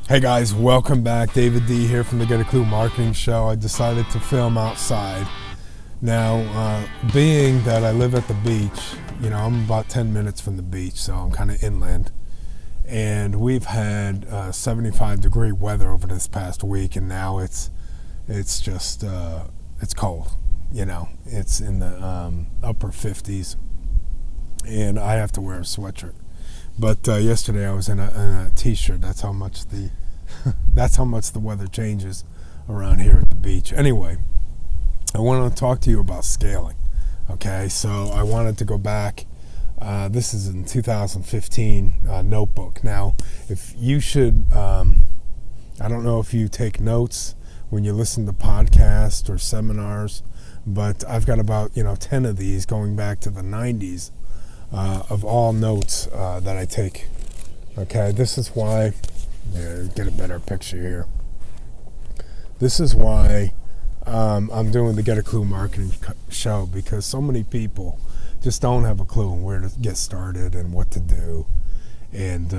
Hey guys, welcome back. David D here from the Get a Clue Marketing Show. I decided to film outside. Now, being that I live at the beach, I'm about 10 minutes from the beach, so I'm kind of inland. And we've had 75-degree weather over this past week, and now it's just it's cold. It's in the upper 50s, and I have to wear a sweatshirt. But yesterday I was in a t-shirt. That's how much the weather changes around here at the beach. Anyway, I want to talk to you about scaling. Okay, so I wanted to go back. This is in 2015 notebook. Now, if you should, I don't know if you take notes when you listen to podcasts or seminars, but I've got about 10 of these going back to the 90s. Of all notes that I take. Okay, this is why, get a better picture here. This is why I'm doing the Get a Clue Marketing Show, because so many people just don't have a clue on where to get started and what to do. And,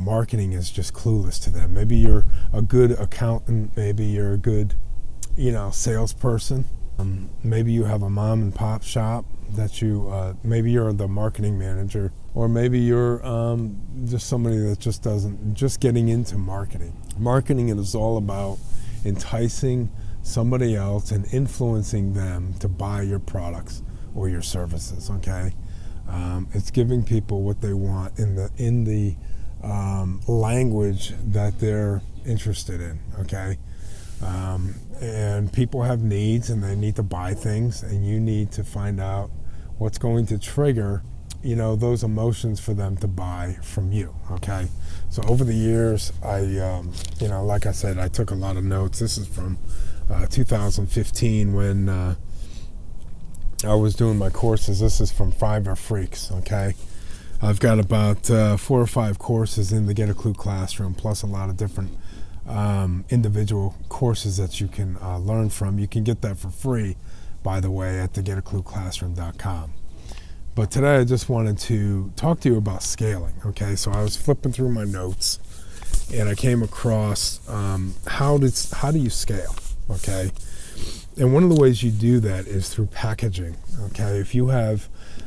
marketing is just clueless to them. Maybe you're a good accountant, maybe you're a good, salesperson. Maybe you have a mom and pop shop that maybe you're the marketing manager, or maybe you're just somebody that just getting into marketing. Marketing is all about enticing somebody else and influencing them to buy your products or your services. Okay, it's giving people what they want in the language that they're interested in. Okay. And people have needs and they need to buy things, and you need to find out what's going to trigger, those emotions for them to buy from you. Okay. So over the years, I, like I said, I took a lot of notes. This is from 2015 when I was doing my courses. This is from Fiverr Freaks. Okay. I've got about 4 or 5 courses in the Get a Clue classroom, plus a lot of different individual courses that you can learn from. You can get that for free, by the way, at thegetaclueclassroom.com. But today I just wanted to talk to you about scaling. Okay, so I was flipping through my notes and I came across how do you scale? Okay, and one of the ways you do that is through packaging. Okay,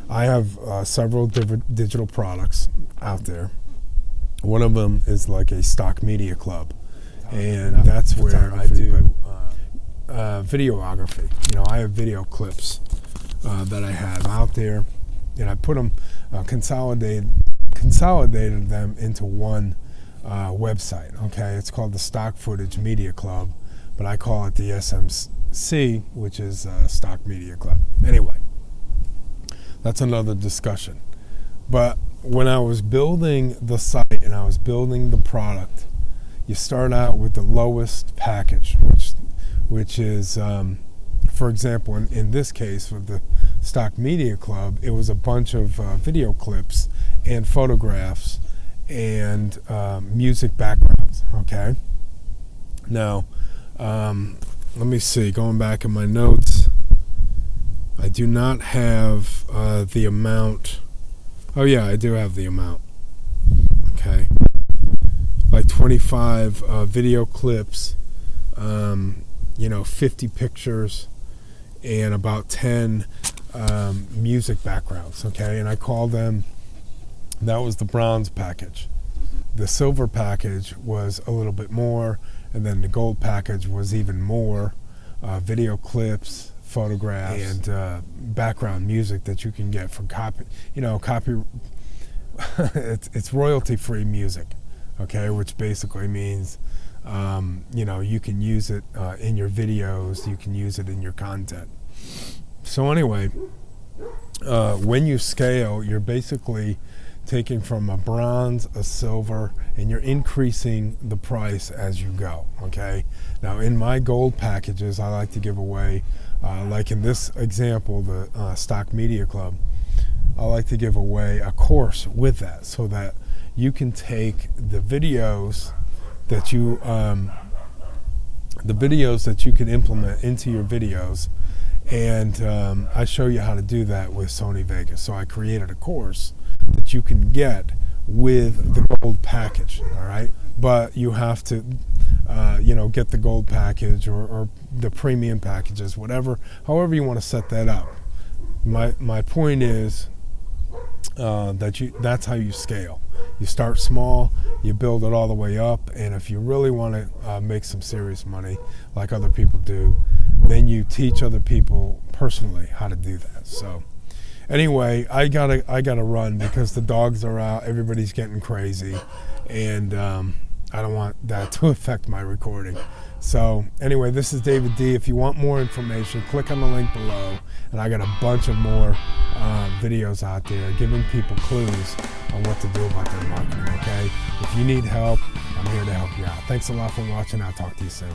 I have several different digital products out there. One of them is like a stock media club. And that's where I do videography. I have video clips that I have out there, and I put them, consolidated them into one website. Okay, it's called the Stock Footage Media Club, but I call it the SMC, which is Stock Media Club. Anyway, that's another discussion. But when I was building the site and I was building the product, you start out with the lowest package, which is, for example, in this case with the Stock Media Club, it was a bunch of video clips and photographs and music backgrounds. Okay. Now, let me see. Going back in my notes, I do not have the amount. Oh yeah, I do have the amount. Okay. Like 25 video clips, 50 pictures, and about 10 music backgrounds. Okay, and I call them, that was the bronze package. The silver package was a little bit more, and then the gold package was even more video clips, photographs, and background music that you can get for copy. It's royalty-free music. Okay, which basically means, you can use it in your videos, you can use it in your content. So anyway, when you scale, you're basically taking from a bronze, a silver, and you're increasing the price as you go. Okay. Now, in my gold packages, I like to give away, like in this example, the Stock Media Club, I like to give away a course with that, so that you can take the videos that you can implement into your videos, and I show you how to do that with Sony Vegas. So I created a course that you can get with the gold package, all right? But you have to, get the gold package or the premium packages, however you want to set that up. My point is that's how you scale. You start small, you build it all the way up, and if you really want to make some serious money, like other people do, then you teach other people personally how to do that. So anyway, I gotta run because the dogs are out, everybody's getting crazy, and I don't want that to affect my recording. So anyway, this is David D. If you want more information, click on the link below, and I got a bunch of more videos out there giving people clues on what to do about their marketing, okay? If you need help, I'm here to help you out. Thanks a lot for watching. I'll talk to you soon.